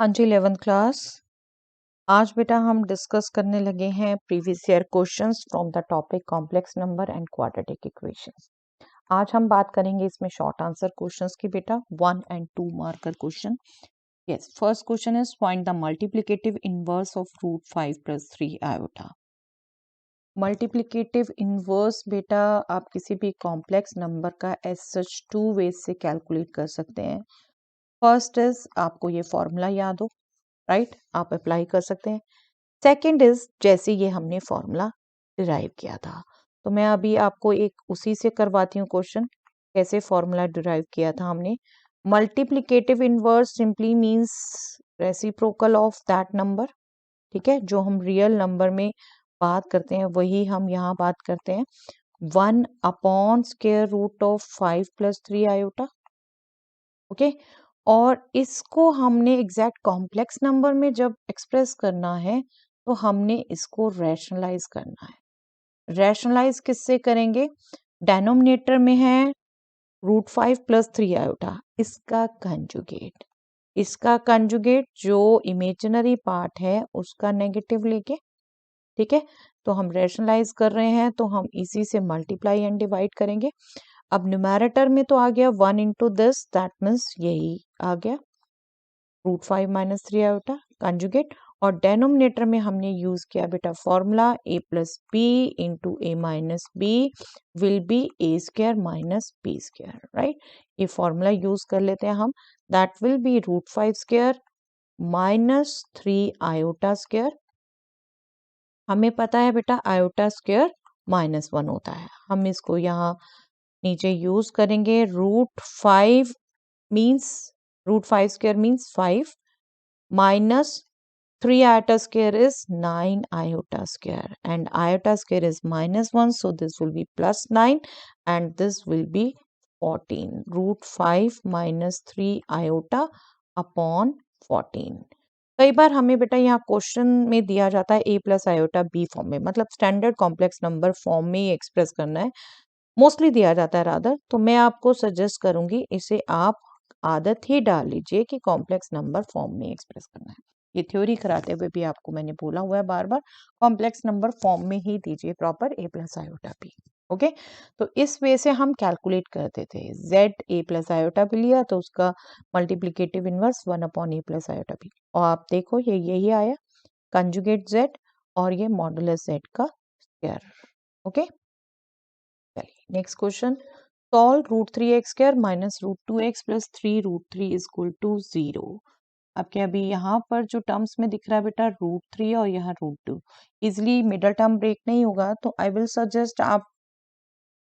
हाँ जी 11th class. आज बेटा हम डिस्कस करने लगे हैं previous year questions from the topic complex number and quadratic equations. आज हम बात करेंगे इसमें शॉर्ट आंसर क्वेश्चंस की बेटा 1 and 2 marker question. Yes, first question is find the multiplicative inverse of √5 + 3 iota. Multiplicative inverse बेटा आप किसी भी कॉम्प्लेक्स नंबर का एज सच 2 वेज से कैलकुलेट कर सकते हैं। फर्स्ट इज आपको ये फॉर्मूला याद हो, राइट, आप अप्लाई कर सकते हैं। सेकंड इज जैसे ये हमने फॉर्मूला डिराइव किया था, तो मैं अभी आपको एक उसी से करवाती हूँ क्वेश्चन। कैसे फॉर्मूला डिराइव किया था हमने? Multiplicative inverse simply means reciprocal of that number. ठीक है, जो हम रियल नंबर में बात करते हैं वही हम यहाँ बात करते हैं। 1/√5 + 3 आयोटा। ओके, और इसको हमने एग्जैक्ट कॉम्प्लेक्स नंबर में जब एक्सप्रेस करना है तो हमने इसको रैशनलाइज करना है। रैशनलाइज किससे करेंगे? डेनोमिनेटर में है √5 + 3 आयोटा, इसका कंजुगेट जो इमेजिनरी पार्ट है उसका नेगेटिव लेके। ठीक है, तो हम रैशनलाइज कर रहे हैं तो हम इसी से मल्टीप्लाई एंड डिवाइड करेंगे। अब न्यूमैरेटर में तो आ गया 1 into दिस, दैट मीन्स यही आ गया √5 - 3 आयोटा कंजुगेट। और डेनोमिनेटर में हमने यूज किया बेटा formula a + b × a - b will be a² - b², right. ये फॉर्मूला यूज कर लेते हैं हम, that will B √5² - 3 iota square. हमें पता है बेटा आयोटा स्क्वायर -1 होता है, हम इसको यहाँ नीचे यूज करेंगे। √5 means 5 minus 3 iota square is 9 iota square and iota square is -1, so this will be +9 and this will be 14. √5 - 3 iota upon 14. कई बार हमें बेटा यहाँ क्वेश्चन में दिया जाता है a + iota b फॉर्म में, मतलब स्टैंडर्ड कॉम्प्लेक्स नंबर फॉर्म में ही एक्सप्रेस करना है, मोस्टली दिया जाता है रादर। तो मैं आपको सजेस्ट करूंगी इसे आप आदत ही डाल लीजिए कि कॉम्प्लेक्स नंबर फॉर्म में एक्सप्रेस करना है। ये थ्योरी कराते हुए भी आपको मैंने बोला हुआ है बार बार, कॉम्प्लेक्स नंबर फॉर्म में ही दीजिए proper a + iota b। Okay, तो इस वे से हम कैलकुलेट करते थे। z a + iota b लिया तो उसका multiplicative inverse 1/a + iota b, और आप देखो ये यही आया कंजुगेट z और ये मॉडुलस z का स्क्वायर। ओके, चलिए next question. Solve √3x² - √2x + 3√3 = 0। अब क्या अभी यहाँ पर जो टर्म्स में दिख रहा है बेटा √3 और यहाँ √2, इजिली मिडल टर्म ब्रेक नहीं होगा, तो आई विल सजेस्ट आप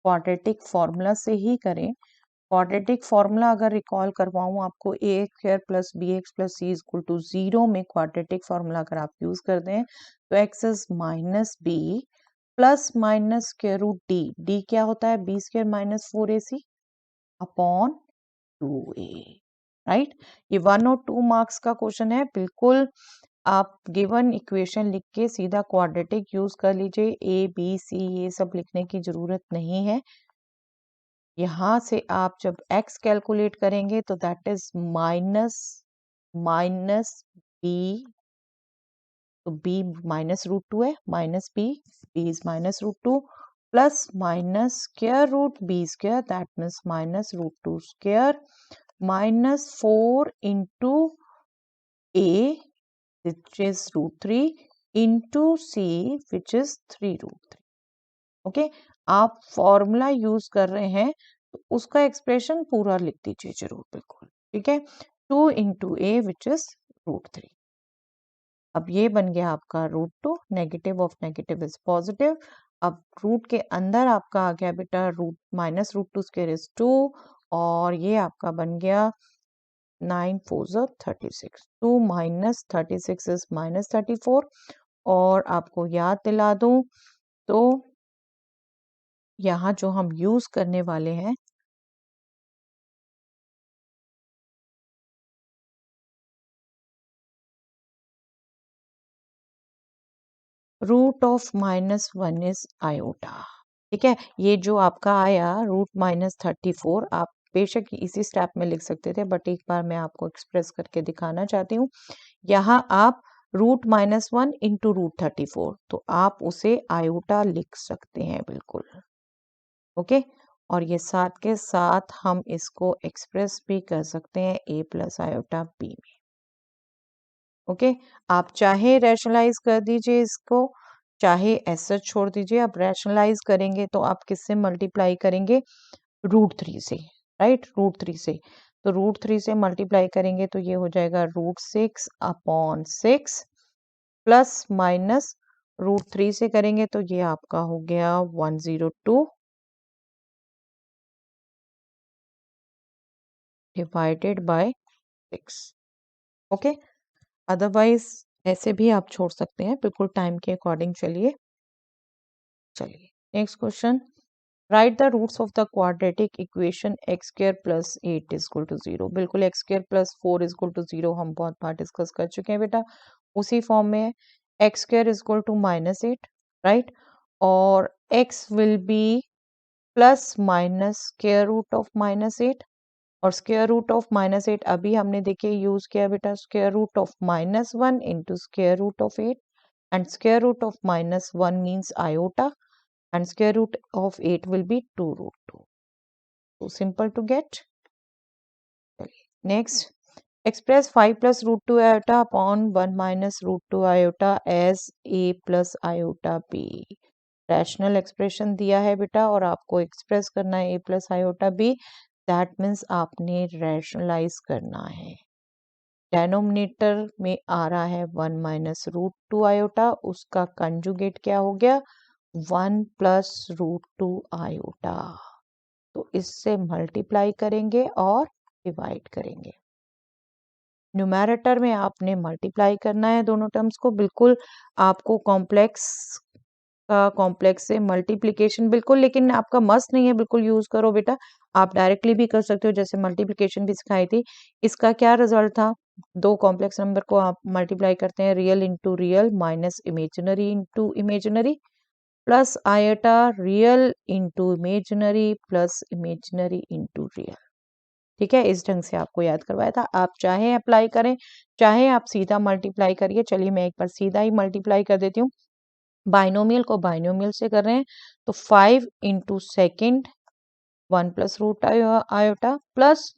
क्वाड्रेटिक फॉर्मूला से ही करें। क्वाड्रेटिक फॉर्मूला अगर रिकॉल करवाऊँ आपको, ax² + bx + c = 0 में क्वाड्रेटिक फॉर्मूला अगर आप यूज कर दें तो x is -b ± √d, क्या होता है b² - 4ac upon 2a, right. ये 1 और 2 मार्क्स का क्वेश्चन है, बिल्कुल आप गिवन इक्वेशन लिख के सीधा क्वाड्रेटिक यूज कर लीजिए, a b c ये सब लिखने की जरूरत नहीं है। यहाँ से आप जब x कैलकुलेट करेंगे तो दैट इज -b, तो b -√2 है, -b, b is -√2 plus -√b², that means -√2² -4 into a which is √3 into c which is 3√3। Okay, आप फॉर्मूला यूज कर रहे हैं तो उसका एक्सप्रेशन पूरा लिख दीजिए जरूर, बिल्कुल ठीक है। 2 into a which is √3। अब ये बन गया आपका √2, negative of negative is positive. अब रूट के अंदर आपका आ गया बेटा -√2² is 2, और ये आपका बन गया 9 4 36, 2 - 36 is -34। और आपको याद दिला दूं तो यहाँ जो हम यूज करने वाले हैं √(-1) is iota। ठीक है, ये जो आपका आया √-34, आप बेशक इसी स्टेप में लिख सकते थे, बट एक बार मैं आपको एक्सप्रेस करके दिखाना चाहती हूँ। यहाँ आप √-1 इंटू √34, तो आप उसे आयोटा लिख सकते हैं बिल्कुल। ओके, और ये साथ के साथ हम इसको एक्सप्रेस भी कर सकते हैं a प्लस आयोटा b में। ओके, आप चाहे रैशनलाइज कर दीजिए इसको, चाहे ऐसा छोड़ दीजिए। आप रैशनलाइज करेंगे तो आप किससे मल्टीप्लाई करेंगे? √3 से, राइट, √3 से। तो √3 से मल्टीप्लाई करेंगे तो ये हो जाएगा √6/6 प्लस माइनस √3 से करेंगे तो ये आपका हो गया 102 डिवाइडेड बाय 6। ओके, अदरवाइज ऐसे भी आप छोड़ सकते हैं, बिल्कुल टाइम के अकॉर्डिंग। चलिए next question, write the roots of the quadratic equation x square plus 8 is equal to 0। बिल्कुल x square plus 4 is equal to 0 हम बहुत बार डिस्कस कर चुके हैं बेटा, उसी फॉर्म में है। x square is equal to -8, right, और x will be plus minus square root of -8, और स्क्वायर रूट ऑफ -8 अभी हमने देखिए यूज किया बेटा, square root of -1 into square root of 8, and square root of -1 means iota, and square root of 8 will be 2√2. So simple to get. Next, express 5 plus √2 iota upon 1 minus √2 iota as a plus iota b. Rational expression दिया है बेटा और आपको express करना है a plus iota b, that means आपने rationalise करना है। डेनोमिनेटर में आ रहा है 1 माइनस √2 आयोटा, उसका कंजुगेट क्या हो गया? 1 प्लस √2 आयोटा। तो इससे मल्टीप्लाई करेंगे और डिवाइड करेंगे। न्यूमैरेटर में आपने मल्टीप्लाई करना है दोनों टर्म्स को, बिल्कुल आपको कॉम्प्लेक्स का कॉम्प्लेक्स से मल्टीप्लिकेशन बिल्कुल, लेकिन आपका मस्ट नहीं है बिल्कुल यूज करो बेटा, आप डायरेक्टली भी कर सकते हो जैसे मल्टीप्लिकेशन भी सिखाई थी। इसका क्या रिजल्ट था? दो कॉम्प्लेक्स नंबर को आप मल्टीप्लाई करते हैं, real into real minus imaginary into imaginary, plus eta real into imaginary plus imaginary into real. ठीक है, इस ढंग से आपको याद करवाया था। आप चाहे अप्लाई करें, चाहे आप सीधा मल्टीप्लाई करिए। चलिए मैं एक बार सीधा ही मल्टीप्लाई कर देती हूँ। बाइनोमियल को बाइनोमियल से कर रहे हैं तो 5 into second 1 plus root iota plus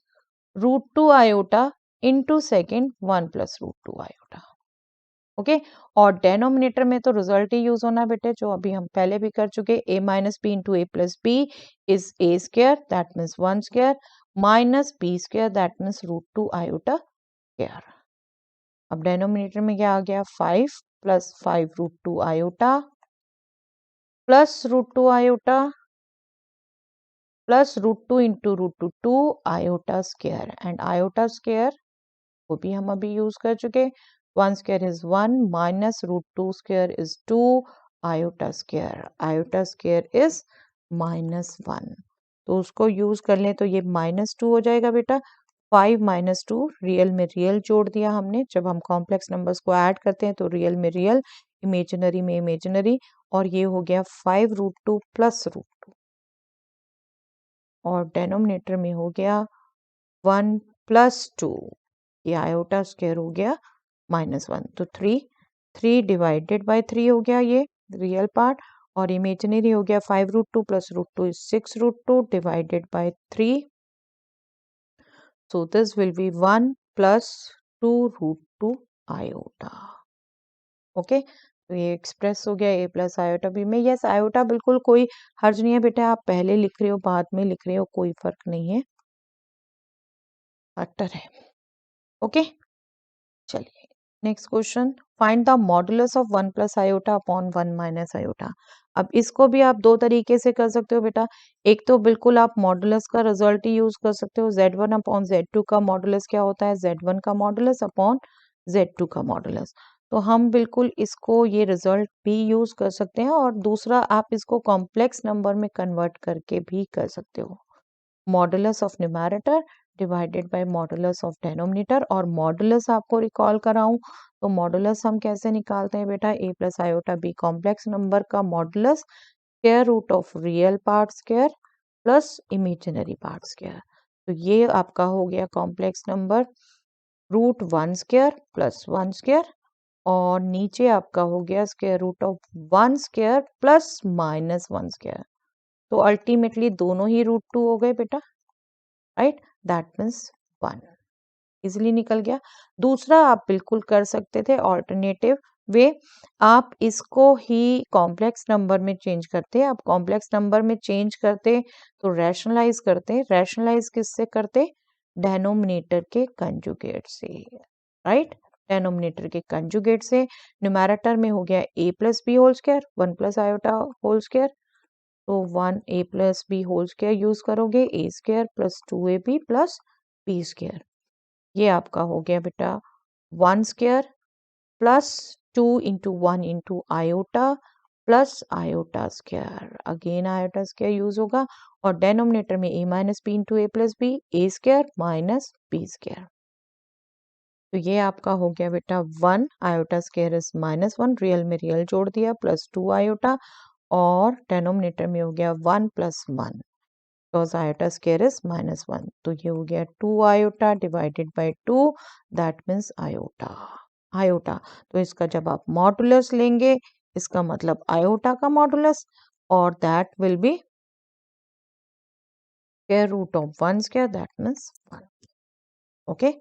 √2 iota into second 1 plus √2 iota. Okay, और डेनोमिनेटर में तो रिजल्ट ही यूज होना बेटे, जो अभी हम पहले भी कर चुके। a minus B into A plus B is a square, that means 1 square, minus b square, that means √2 iota square. अब डेनोमिनेटर में क्या आ गया? 5 plus 5 √2 iota plus √2 iota plus √2 into √2 iota square, and iota square वो भी हम अभी यूज कर चुके। 1 square is 1 minus √2 square is 2 iota square is -1। तो उसको यूज कर लें तो ये -2 हो जाएगा बेटा। 5 माइनस 2, रियल में रियल जोड़ दिया हमने, जब हम कॉम्प्लेक्स नंबर्स को ऐड करते हैं तो रियल में रियल, इमेजिनरी में इमेजिनरी, और ये हो गया 5√2 प्लस √2, और डेनोमिनेटर में हो गया 1 प्लस 2, ये आयोटा स्क्वायर हो गया -1, तो 3 डिवाइडेड बाय 3 हो गया ये रियल पार्ट, और इमेजिनरी हो गया 5√2 plus √2 is 6√2 divided by 3, so this will be 1 plus 2√2 iota. Okay, तो ये एक्सप्रेस हो गया a प्लस आयोटा बी में। यस, आयोटा बिल्कुल कोई हर्ज नहीं है बेटा, आप पहले लिख रहे हो बाद में लिख रहे हो, कोई फर्क नहीं है, फैक्टर है। ओके, चलिए next question, find the modulus of 1 plus iota upon 1 minus iota. अब इसको भी आप दो तरीके से कर सकते हो बेटा। एक तो बिल्कुल आप मॉडुलस का रिजल्ट ही यूज कर सकते हो। z1 अपॉन z2 का मॉडुलस क्या होता है? z1 का मॉडुलस अपॉन z2 का मॉडुलस। तो हम बिल्कुल इसको ये रिजल्ट भी यूज कर सकते हैं, और दूसरा आप इसको कॉम्प्लेक्स नंबर में कन्वर्ट करके भी कर सकते हो। Modulus of numerator divided by modulus of denominator, और मॉडुलस आपको रिकॉल कराऊं तो मॉडुलस हम कैसे निकालते हैं बेटा? a plus iota b complex number का modulus square root of real part square plus imaginary part square. तो ये आपका हो गया complex number root 1 square plus 1 square और नीचे आपका हो गया square root of 1 square plus minus 1 square. तो अल्टीमेटली दोनों ही रूट 2 हो गए बेटा, राइट, दैट मीन्स 1 इजिली निकल गया। दूसरा आप बिल्कुल कर सकते थे ऑल्टरनेटिव वे, आप इसको ही कॉम्प्लेक्स नंबर में चेंज करते। आप कॉम्प्लेक्स नंबर में चेंज करते तो रैशनलाइज करते। रैशनलाइज किससे करते? डेनोमिनेटर के कंजुगेट से, राइट, डेनोमिनेटर के कंजुगेट से। न्यूमैरेटर में हो गया a plus B whole square 1 plus iota whole square, तो 1 a plus B whole square use करोगे, a square plus 2ab plus b square. ये आपका हो गया बेटा 1 square plus 2 into 1 into iota plus iota square, again iota square use होगा और denominator में a minus B into a plus B, a square minus b square. तो ये आपका हो गया बेटा 1 iota square is minus 1, real में रियल जोड़ दिया प्लस 2 आयोटा और डेनोमिनेटर में हो गया 1 plus 1 because iota square is minus 1, तो ये हो गया 2 iota divided bye 2, that means iota. Iota, तो इसका जब आप मॉडुलस लेंगे इसका मतलब आयोटा का मॉडुलस और that will be square root of 1 square, that means 1। Okay,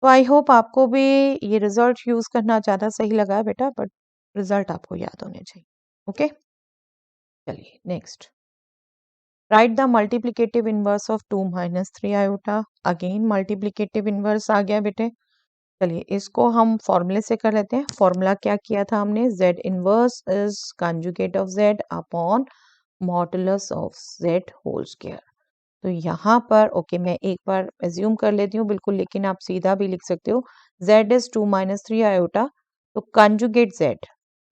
तो आई होप आपको भी ये रिजल्ट यूज करना ज्यादा सही लगा है बेटा, बट रिजल्ट आपको याद होने चाहिए। ओके, चलिए next, right the multiplicative inverse of 2 minus 3 iota. Again multiplicative inverse आ गया बेटे। चलिए इसको हम फॉर्मूले से कर लेते हैं। फॉर्मूला क्या किया था हमने? z inverse is conjugate of z upon modulus of z whole square. तो यहाँ पर ओके मैं एक बार एज्यूम कर लेती हूँ बिल्कुल, लेकिन आप सीधा भी लिख सकते हो z इज 2 माइनस 3 आयोटा, तो कंजुगेट z,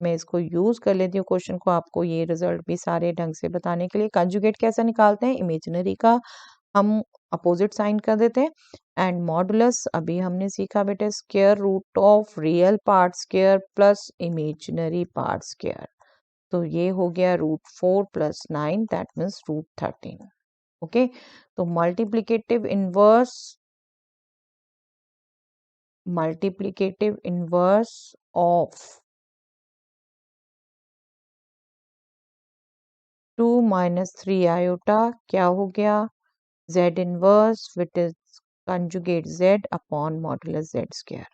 मैं इसको यूज कर लेती हूँ क्वेश्चन को आपको ये रिजल्ट भी सारे ढंग से बताने के लिए। कंजुगेट कैसे निकालते हैं? इमेजिनरी का हम अपोजिट साइन कर देते हैं एंड मॉडुलस अभी हमने सीखा बेटे square root of real part square plus imaginary part square, तो ये हो गया root 4 plus 9, that means root 13। Okay, तो multiplicative inverse of 2 minus 3 iota क्या हो गया? z inverse which is conjugate z upon modulus z square.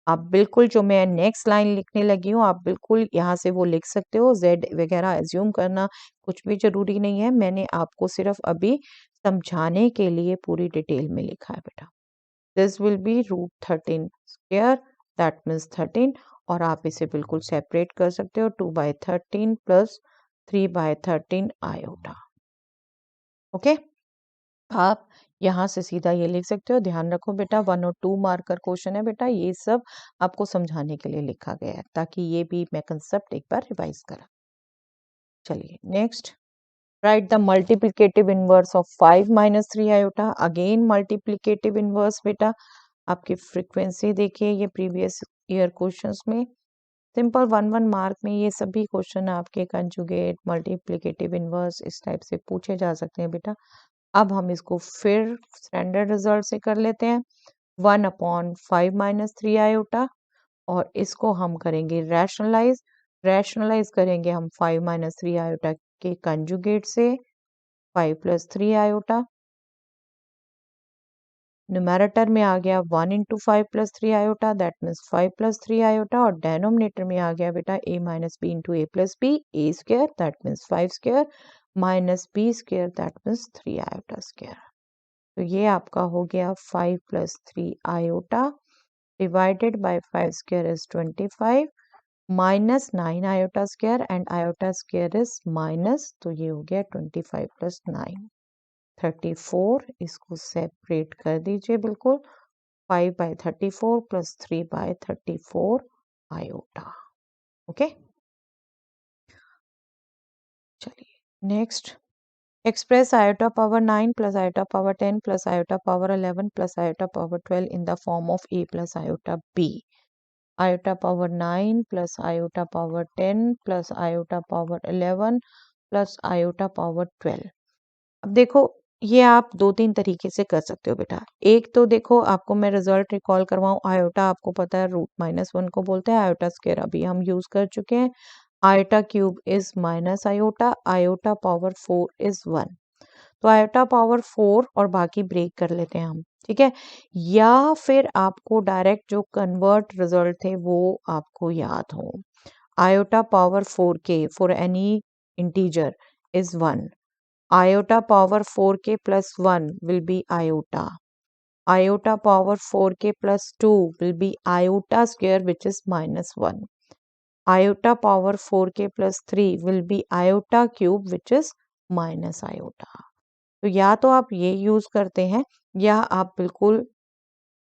आप बिल्कुल जो मैं नेक्स्ट लाइन लिखने लगी हूँ आप बिल्कुल यहाँ से वो लिख सकते हो, z वगैरह एज्यूम करना कुछ भी जरूरी नहीं है, मैंने आपको सिर्फ अभी समझाने के लिए पूरी डिटेल में लिखा है बेटा। This will be root 13 square, that means 13, और आप इसे बिल्कुल सेपरेट कर सकते हो 2 by 13 plus 3 by 13 iota. Okay, आप यहाँ से सीधा ये लिख सकते हो। ध्यान रखो बेटा 1 और 2 मार्कर क्वेश्चन है बेटा, ये सब आपको समझाने के लिए लिखा गया है ताकि ये भी मैं कंसेप्ट एक बार रिवाइज करा। चलिए next, right the multiplicative inverse of 5 minus 3 iota. Again multiplicative inverse बेटा, आपकी फ्रीक्वेंसी देखिए ये प्रीवियस ईयर क्वेश्चंस में सिंपल 1 1 मार्क में ये सभी क्वेश्चन आपके कंजुगेट मल्टीप्लिकेटिव इनवर्स इस टाइप से पूछे जा सकते हैं बेटा। अब हम इसको फिर स्टैंडर्ड रिजल्ट से कर लेते हैं 1 अपॉन 5 माइनस 3 आयोटा और इसको हम करेंगे रैशनलाइज। रैशनलाइज करेंगे हम 5 माइनस 3 आयोटा के कंजुगेट से 5 प्लस 3 आयोटा, न्यूमैरेटर में आ गया 1 into 5 plus 3 iota, that means 5 plus 3 iota, और डेनोमिनेटर में आ गया बेटा a minus B into A plus B, A square that means 5 square minus B square that means 3 iota square. तो ये आपका हो गया 5 plus 3 iota divided by 5 square is 25 minus 9 iota square and iota square is minus, तो ये हो गया 25 plus 9 34, इसको सेपरेट कर दीजिए बिल्कुल 5 by 34 plus 3 by 34 iota. Okay, चलिए next, express iota power 9 plus iota power 10 plus iota power 11 plus iota power 12 in the form of a plus iota b. Iota power 9 plus iota power 10 plus iota power 11 plus iota power 12। अब देखो ये आप 2-3 तरीके से कर सकते हो बेटा। एक तो देखो आपको मैं रिजल्ट रिकॉल करवाऊँ, आयोटा आपको पता है रूट -1 को बोलते हैं, आयोटा स्क्वायर अभी हम यूज़ कर चुके हैं। Iota cube is minus iota, iota power 4 is 1। तो आयोटा पावर 4 और बाकी ब्रेक कर लेते हैं हम, ठीक है? या फिर आपको डायरेक्ट जो कन्वर्ट रिजल्ट थे वो आपको याद हो। Iota power 4k for any integer is 1। Iota power 4k plus 1 will be iota. Iota power 4k plus 2 will be iota square which is -1. Iota power 4k plus 3 will be iota cube which is minus iota. तो या तो आप ये use करते हैं या आप बिल्कुल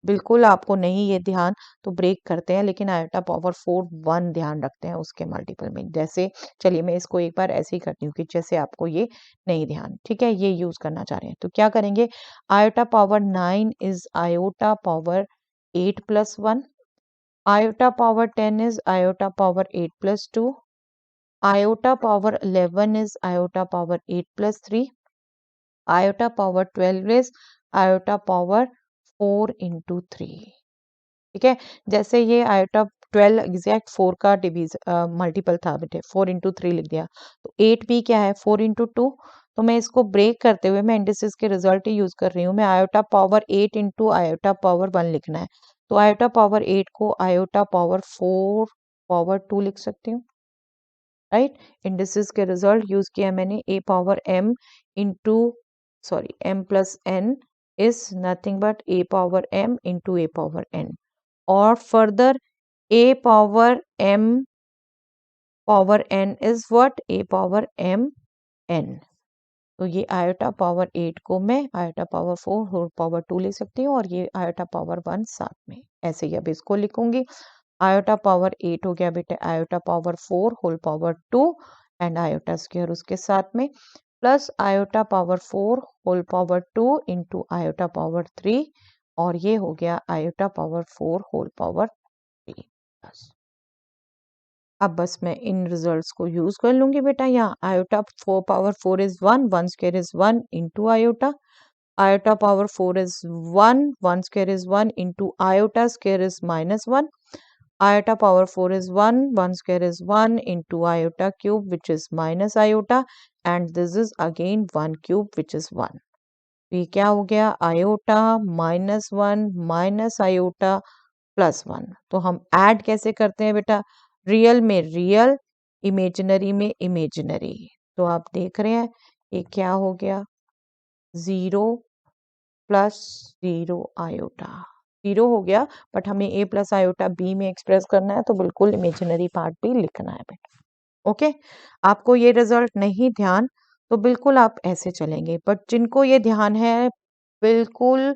बिल्कुल आपको नहीं ये ध्यान तो ब्रेक करते हैं, लेकिन आयोटा पावर 4 1 ध्यान रखते हैं उसके मल्टीपल में। जैसे चलिए मैं इसको एक बार ऐसे ही करती हूँ कि जैसे आपको ये नहीं ध्यान, ठीक है, ये यूज करना चाह रहे हैं तो क्या करेंगे। Iota power 9 is iota power 8 plus 1। Iota power 10 is iota power 8 plus 2। Iota power 11 is iota power 8 plus 3. Iota power 12 is iota power 4 into 3. ठीक है, जैसे ये आयोटा 12 एग्जैक्ट 4 का डिवीज मल्टीपल था बेटे, 4 इंटू 3 लिख दिया। तो 8 भी क्या है, 4 इंटू 2। तो मैं इसको ब्रेक करते हुए मैं इंडिसेस के रिजल्ट ही यूज कर रही हूँ। मैं iota power 8 into iota power 1 लिखना है, तो आयोटा पावर 8 को आयोटा पावर 4 पावर 2 लिख सकती हूँ, राइट। इंडिसेस के रिजल्ट यूज किया मैंने, A power M into sorry M plus N is nothing but A power M into A power N. और further a power m power n is what, a power m n। तो ये iota power 8 को मैं iota power 4 whole power 2 ले सकती हूँ और ये आयोटा पावर 1 साथ में, ऐसे ही अब इसको लिखूंगी। आयोटा पावर 8 हो गया बेटे iota power 4 whole power 2 and iota square उसके साथ में, plus iota power 4 whole power 2 into iota power 3 और ये हो गया आयोटा पावर 4 होल पावर 3। बस अब बस मैं इन रिजल्ट्स को यूज कर लूंगी बेटा। यहाँ iota 4 power 4 is 1, 1 square is 1 into iota. Iota power 4 is 1, 1 square is 1 into iota square is -1। Iota power 4 is 1, 1 square is 1 into iota cube which is minus iota and this is again 1 cube which is 1। ये क्या हो गया, iota -1 minus iota +1। तो हम add कैसे करते हैं बेटा, रियल में रियल, इमेजिनरी में इमेजिनरी। तो आप देख रहे हैं ये क्या हो गया, 0 प्लस 0 आयोटा, 0 हो गया, बट हमें a प्लस आयोटा b में एक्सप्रेस करना है तो बिल्कुल इमेजिनरी पार्ट भी लिखना है बेटा। ओके, आपको ये रिजल्ट नहीं ध्यान तो बिल्कुल आप ऐसे चलेंगे, बट जिनको ये ध्यान है बिल्कुल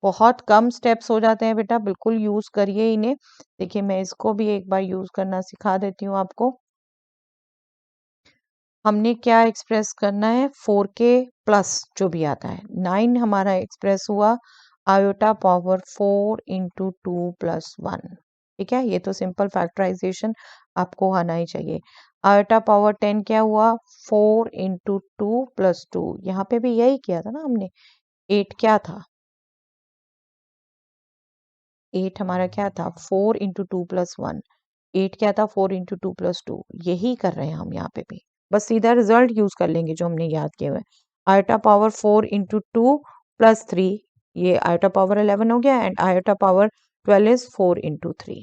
बहुत कम स्टेप्स हो जाते हैं बेटा, बिल्कुल यूज करिए इन्हें। देखिए मैं इसको भी एक बार यूज करना सिखा देती हूँ आपको। हमने क्या एक्सप्रेस करना है, 4k प्लस जो भी आता है, 9 हमारा एक्सप्रेस हुआ आयोटा पावर 4 इंटू 2 प्लस 1। ठीक है, ये तो सिंपल फैक्टराइजेशन आपको आना ही चाहिए। आयोटा पावर 10 क्या हुआ, 4 इंटू 2 प्लस 2, यहाँ पे भी यही किया था ना हमने। 8 क्या था, 8 हमारा क्या था, 4 इंटू 2 प्लस 1। 8 क्या था, 4 इंटू 2 प्लस 2, यही कर रहे हैं हम यहाँ पे भी। बस सीधा रिजल्ट यूज कर लेंगे जो हमने याद किए हुए। आयोटा पावर 4 इंटू 2 प्लस 3, ये आयोटा पावर 11 हो गया and iota power 12 is 4 into 3।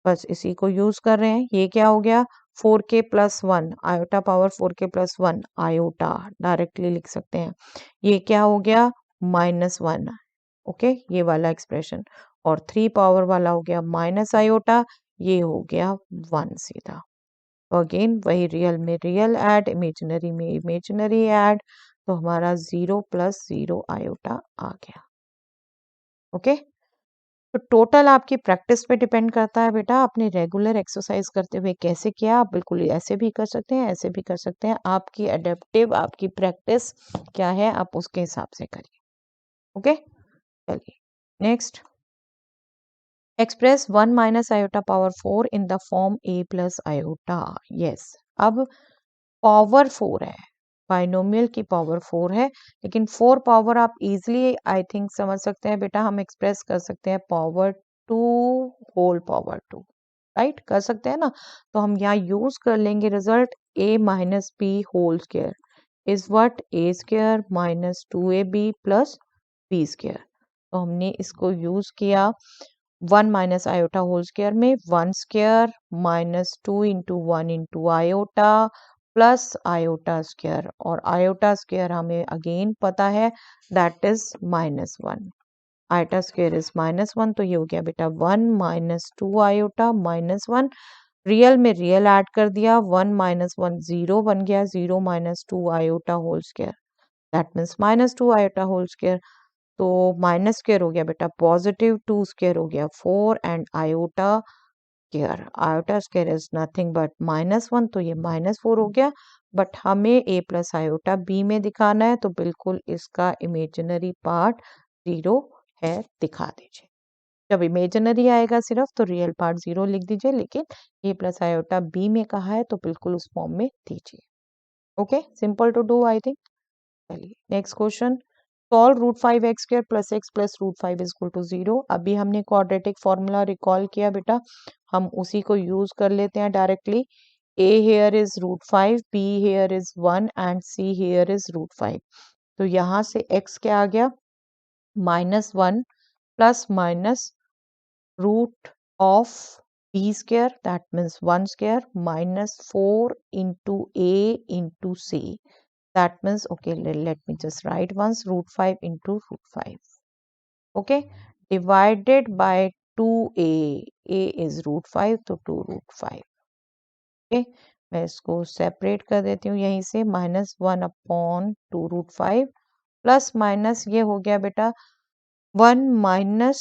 बस इसी को यूज कर रहे हैं। ये क्या हो गया, 4k plus 1, iota power 4k plus 1 iota directly लिख सकते हैं। ये क्या हो गया, -1। ओके, ये वाला एक्सप्रेशन, और 3 पावर वाला हो गया माइनस आयोटा, ये हो गया 1 सीधा। तो अगेन वही, रियल में रियल ऐड, इमेजिनरी में इमेजिनरी ऐड, तो हमारा 0 प्लस 0 आयोटा आ गया। ओके, तो टोटल आपकी प्रैक्टिस पे डिपेंड करता है बेटा, आपने रेगुलर एक्सरसाइज करते हुए कैसे किया। आप बिल्कुल ऐसे भी कर सकते हैं, ऐसे भी कर सकते हैं, आपकी अडेप्टिव आपकी प्रैक्टिस क्या है आप उसके हिसाब से करिए। ओके, चलिए next, express 1 minus iota power 4 in the form a plus iota. Yes, अब पावर 4 है, बाइनोमियल की पावर 4 है, लेकिन 4 पावर आप इजीली आई थिंक समझ सकते हैं बेटा, हम एक्सप्रेस कर सकते हैं पावर 2 होल पावर 2, राइट, कर सकते हैं ना। तो हम यहाँ यूज कर लेंगे result a minus b whole square is what a square minus 2ab plus b square. तो हमने इसको यूज किया 1 माइनस आयोटा होल स्क्वायर में 1 square minus 2 into 1 into iota plus iota square, और आयोटा स्क्वायर हमें again पता है that is -1। Iota square is -1, तो ये हो गया बेटा 1 माइनस 2 आयोटा -1। रियल में रियल ऐड कर दिया, 1 माइनस 1 0 बन गया, 0 minus 2 iota whole square that means -2 iota whole square. तो माइनस स्क्वायर हो गया बेटा पॉजिटिव, 2 स्क्वायर हो गया 4 and iota square, iota square is nothing but -1, तो ये -4 हो गया। बट हमें a प्लस आयोटा b में दिखाना है, तो बिल्कुल इसका इमेजिनरी पार्ट 0 है, दिखा दीजिए। जब इमेजिनरी आएगा सिर्फ तो रियल पार्ट 0 लिख दीजिए, लेकिन a प्लस आयोटा b में कहा है तो बिल्कुल उस फॉर्म में दीजिए। Okay, simple to do I think. चलिए next question, solve root 5x square plus X plus root 5 is equal to 0। अभी हमने क्वाड्रेटिक फॉर्मूला रिकॉल किया बेटा, हम उसी को यूज कर लेते हैं directly. a here is root 5, b here is 1 and c here is root 5। तो यहाँ से x क्या आ गया, -1 plus minus root of b square that means 1 square minus 4 into a into c that means okay let me just write once root 5 into root 5, okay, divided by 2a, a is root 5 तो 2 root 5, okay, मैं इसको separate कर देती हूँ यहीं से, -1 upon 2 root 5 plus minus ये हो गया बेटा 1 minus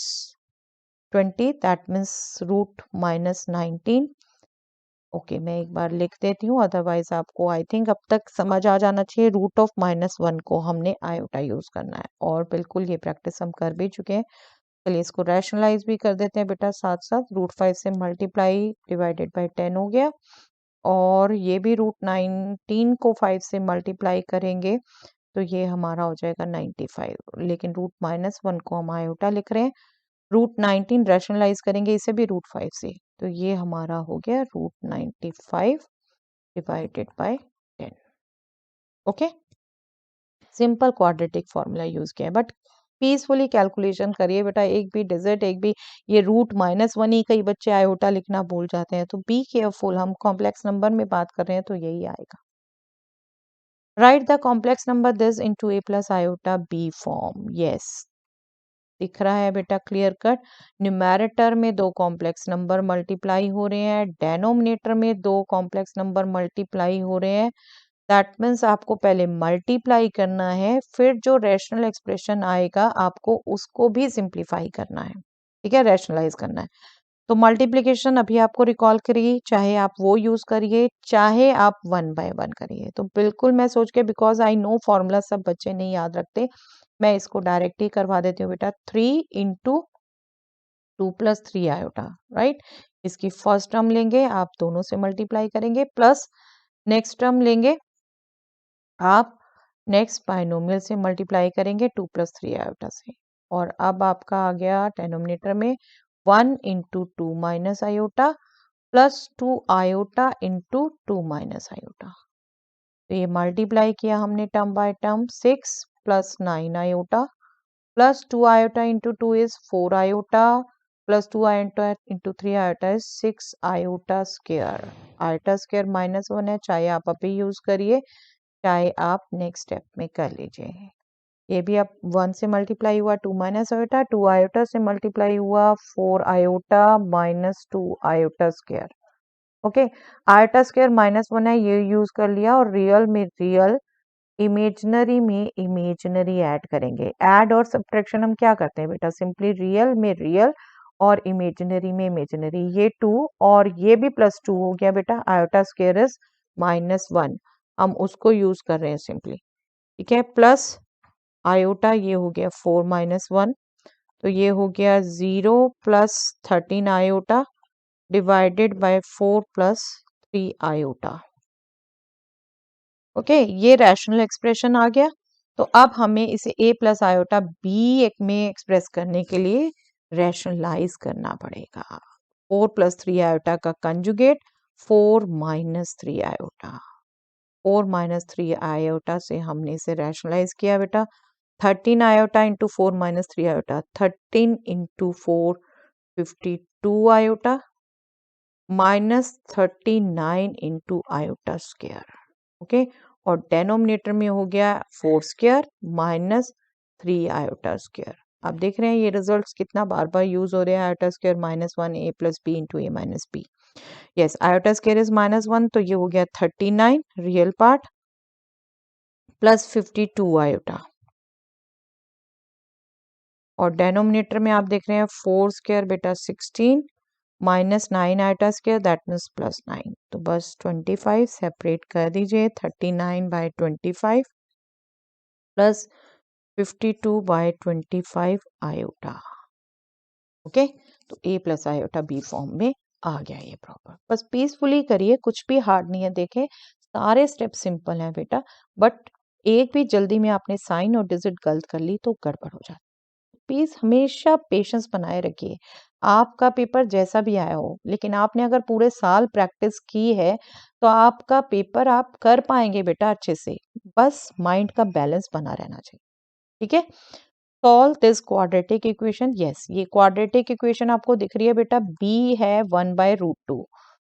20 that means root -19। Okay मैं एक बार लिख देती हूँ, अदरवाइज आपको आई थिंक अब तक समझ आ जाना चाहिए रूट ऑफ -1 को हमने आयोटा यूज करना है, और बिल्कुल ये प्रैक्टिस हम कर भी चुके हैं। चलिए इसको रैशनलाइज भी कर देते हैं बेटा साथ साथ, रूट 5 से मल्टीप्लाई डिवाइडेड बाई 10 हो गया, और ये भी रूट 19 को 5 से मल्टीप्लाई करेंगे तो ये हमारा हो जाएगा 95, लेकिन रूट -1 को हम आयोटा लिख रहे हैं, रूट 19 रैशनलाइज करेंगे इसे भी रूट 5 से, तो ये हमारा हो गया root 95 divided by 10। Okay, simple quadratic formula use किया है, बट पीसफुली कैलकुलेशन करिए बेटा, एक भी डिजिट एक भी ये रूट -1 ही कई बच्चे आयोटा लिखना भूल जाते हैं, तो बी केयरफुल, हम कॉम्प्लेक्स नंबर में बात कर रहे हैं तो यही आएगा। Right the complex number this into a plus iota b form, yes दिख रहा है बेटा क्लियर कट, न्यूमेरेटर में दो कॉम्प्लेक्स नंबर मल्टीप्लाई हो रहे हैं, डेनोमिनेटर में दो कॉम्प्लेक्स नंबर मल्टीप्लाई हो रहे हैं, दैट मीन्स आपको पहले मल्टीप्लाई करना है, फिर जो रैशनल एक्सप्रेशन आएगा आपको उसको भी सिंप्लीफाई करना है, ठीक है, रैशनलाइज करना है। तो मल्टीप्लिकेशन अभी आपको रिकॉल करिए, चाहे आप वो यूज करिए चाहे आप 1 बाय 1 करिए, तो बिल्कुल मैं सोच के, बिकॉज आई नो फॉर्मूला सब बच्चे नहीं याद रखते, मैं इसको डायरेक्ट ही करवा देती हूँ बेटा, 3 इंटू 2 प्लस 3 आयोटा, राइट, इसकी फर्स्ट टर्म लेंगे आप दोनों से मल्टीप्लाई करेंगे, प्लस नेक्स्ट टर्म लेंगे आप नेक्स्ट बाइनोमियल से मल्टीप्लाई करेंगे 2 प्लस 3 आयोटा से, और अब आपका आ गया डेनोमिनेटर में 1 into 2 minus iota plus 2 iota into 2 minus iota, तो ये मल्टीप्लाई किया हमने term by term, 6 plus 9 iota plus 2 iota into 2 is 4 iota plus 2 iota into 3 iota is 6 iota square, iota square -1 है, चाहे आप अभी यूज करिए चाहे आप नेक्स्ट स्टेप में कर लीजिए। ये भी अब 1 से मल्टीप्लाई हुआ 2 माइनस आयोटा, 2 आयोटा से मल्टीप्लाई हुआ 4 iota minus 2 iota square, okay, iota square -1 है ये यूज कर लिया, और रियल में रियल, इमेजिनरी में इमेजिनरी ऐड करेंगे। ऐड और सब्ट्रैक्शन हम क्या करते हैं बेटा, सिंपली रियल में रियल और इमेजिनरी में इमेजिनरी, ये 2 और ये भी +2 हो गया बेटा, आयोटा स्क्वायर इज -1, हम उसको यूज कर रहे हैं सिंपली, ठीक है, प्लस आयोटा ये हो गया 4 -1, तो ये हो गया 0 plus 13 iota divided by 4 plus 3 iota, okay, ये रैशनल एक्सप्रेशन आ गया। तो अब हमें इसे a प्लस आयोटा b एक में एक्सप्रेस करने के लिए रैशनलाइज करना पड़ेगा। 4 प्लस 3 आयोटा का conjugate 4 minus 3 iota. 4 minus 3 iota से हमने इसे रैशनलाइज किया बेटा। 13 iota into 4 minus 3 iota, 13 into 4 52 iota minus 39 into iota square. Okay, और डेनोमिनेटर में हो गया 4 स्क्वायर माइनस 3 आयोटा स्क्वायर। आप देख रहे हैं ये रिजल्ट्स कितना बार बार यूज हो रहे हैं, iota square minus 1 a plus b into a minus b। Yes, iota square is minus 1, तो ये हो गया 39 रियल पार्ट प्लस 52 आयोटा, और डेनोमिनेटर में आप देख रहे हैं 4 स्क्वायर बेटा 16 minus 9 iota square that means plus 9। तो बस 25 सेपरेट कर दीजिए, 39 by 25 plus 52 by 25 iota. Okay, तो a plus iota b form में आ गया ये प्रॉपर। बस पीसफुली करिए, कुछ भी हार्ड नहीं है। देखें सारे स्टेप सिंपल हैं बेटा, बट एक भी जल्दी में आपने साइन और डिजिट गलत कर ली तो गड़बड़ हो जाती है। प्लीज हमेशा पेशेंस बनाए रखिए। आपका पेपर जैसा भी आया हो, लेकिन आपने अगर पूरे साल प्रैक्टिस की है तो आपका पेपर आप कर पाएंगे बेटा अच्छे से। बस माइंड का बैलेंस बना रहना चाहिए। ठीक है, solve this quadratic equation. Yes, ये क्वाड्रेटिक इक्वेशन आपको दिख रही है बेटा, b है 1/√2।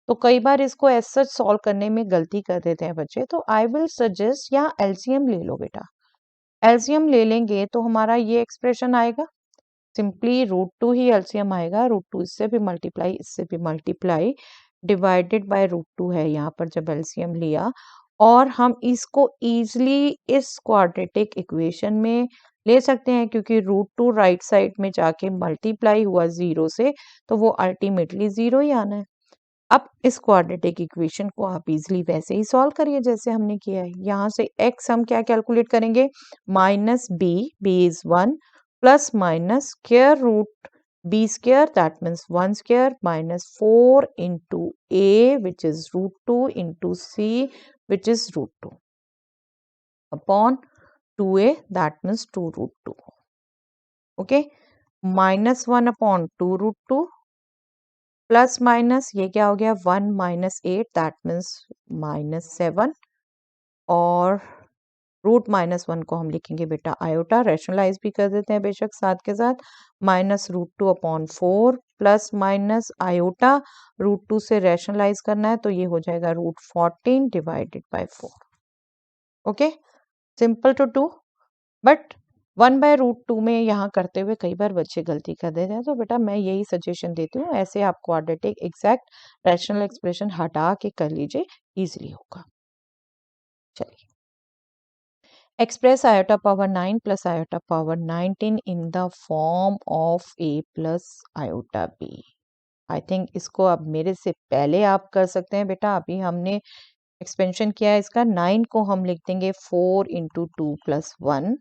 तो कई बार इसको एज सच सॉल्व करने में गलती कर देते हैं बच्चे, तो आई विल सजेस्ट यहाँ एलसीएम ले लो बेटा। एलसीएम ले लेंगे तो हमारा ये एक्सप्रेशन आएगा, सिंपली √2 ही एलसीएम आएगा। √2 इससे भी मल्टीप्लाई, इससे भी मल्टीप्लाई, डिवाइडेड बाय √2 है यहाँ पर जब एलसीएम लिया, और हम इसको इजीली इस क्वाड्रेटिक इक्वेशन में ले सकते हैं क्योंकि √2 राइट साइड में जाके मल्टीप्लाई हुआ 0 से, तो वो अल्टीमेटली 0 ही आना है। अब इस क्वाड्रेटिक इक्वेशन को आप इजीली वैसे ही सॉल्व करिए जैसे हमने किया है। यहाँ से x हम क्या कैलकुलेट करेंगे, minus b is 1 plus minus square root b square that means 1 square minus 4 into a which is √2 into c which is √2 upon 2a that means 2√2। Okay, minus 1 upon 2√2 plus minus ये क्या हो गया 1 minus 8 that means minus 7, और root minus 1 को हम लिखेंगे बेटा iota, rationalise भी कर देते हैं बेशक साथ के साथ, minus √2 upon 4 plus minus iota, √2 से रैशनलाइज करना है तो ये हो जाएगा √14 divided by 4। Okay, simple to do, but 1/√2 में यहाँ करते हुए कई बार बच्चे गलती कर देते हैं, तो बेटा मैं यही सजेशन देती हूँ, ऐसे आप क्वाड्रेटिक एग्जैक्ट रैशनल एक्सप्रेशन हटा के कर लीजिए, इजीली होगा। चलिए, express iota power 9 plus iota power 19 in the form of a plus iota b। I think इसको अब मेरे से पहले आप कर सकते हैं बेटा। अभी हमने एक्सपेंशन किया है इसका, 9 को हम लिख देंगे 4 into 2 plus 1,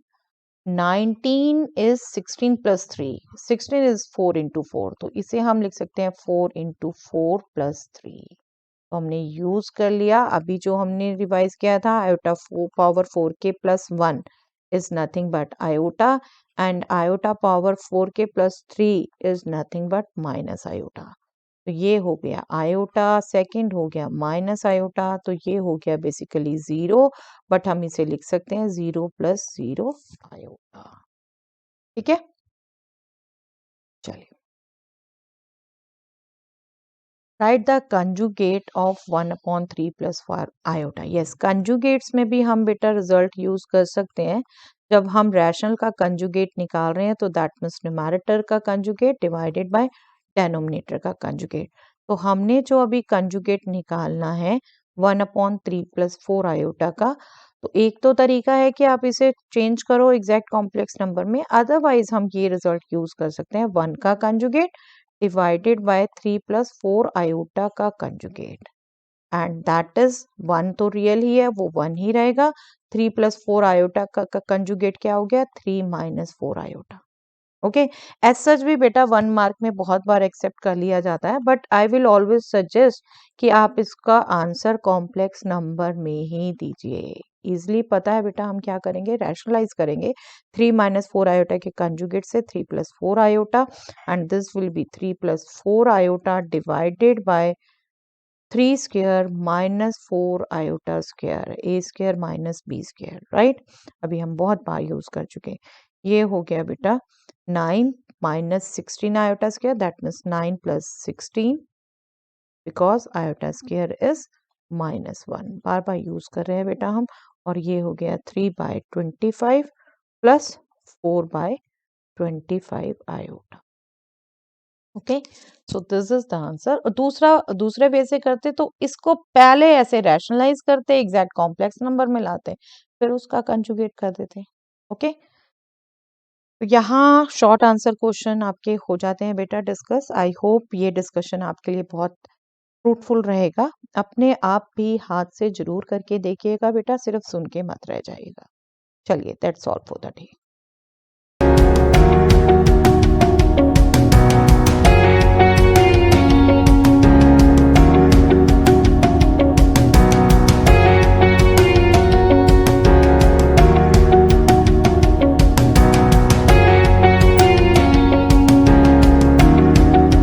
19 is 16 plus 3, 16 is 4 into 4, तो इसे हम लिख सकते हैं 4 इंटू 4 प्लस 3। तो हमने यूज कर लिया। अभी जो हमने रिवाइज किया था आयोटा पावर 4 के plus 1 is nothing but iota, and iota power 4 के plus 3 is nothing but minus iota. तो ये हो गया आयोटा, सेकंड हो गया माइनस आयोटा, तो ये हो गया बेसिकली 0, बट हम इसे लिख सकते हैं 0 प्लस 0 आयोटा। ठीक है, चलिए, right the conjugate of 1/3 plus 4 iota. Yes, conjugates में भी हम बेटा रिजल्ट यूज कर सकते हैं। जब हम रैशनल का कंजुगेट निकाल रहे हैं तो दैट मीन्स न्यूमैरेटर का कंजुगेट डिवाइडेड बाय डेनोमिनेटर का कंजुगेट। तो हमने जो अभी कंजुगेट निकालना है 1/3 प्लस 4 आयोटा का, तो एक तो तरीका है कि आप इसे चेंज करो एग्जैक्ट कॉम्प्लेक्स नंबर में, अदरवाइज हम ये रिजल्ट यूज कर सकते हैं 1 का conjugate divided by 3 plus 4 iota का कंजुगेट, एंड दैट इज 1 तो रियल ही है, वो 1 ही रहेगा। 3 प्लस 4 आयोटा का कंजुगेट क्या हो गया 3 minus 4 iota. Okay, as such भी बेटा 1 मार्क में बहुत बार एक्सेप्ट कर लिया जाता है, but I will always suggest कि आप इसका आंसर कॉम्प्लेक्स नंबर में ही दीजिए। इजिली पता है बेटा, हम क्या करेंगे, रैशनलाइज करेंगे 3 माइनस 4 आयोटा के कंजुगेट से 3 plus 4 iota, and this will be 3 plus 4 iota divided by 3 square minus 4 iota square, a square minus B square, right. अभी हम बहुत बार यूज कर चुके हैं। ये हो गया बेटा 9 minus 16 iota square, that means 9 plus 16 because iota square is -1, bar bar use कर रहे हैं बेटा हम। और ये हो गया 3/25 plus 4/25 iota. Okay, so this is the answer. दूसरे वे से करते तो इसको पहले ऐसे रैशनलाइज करते, एग्जैक्ट कॉम्प्लेक्स नंबर में लाते, फिर उसका कंजुगेट कर देते। ओके, तो यहाँ शॉर्ट आंसर क्वेश्चन आपके हो जाते हैं बेटा डिस्कस। आई होप ये डिस्कशन आपके लिए बहुत फ्रूटफुल रहेगा। अपने आप भी हाथ से जरूर करके देखिएगा बेटा, सिर्फ सुन के मत रह जाइएगा। चलिए, that's all for the day.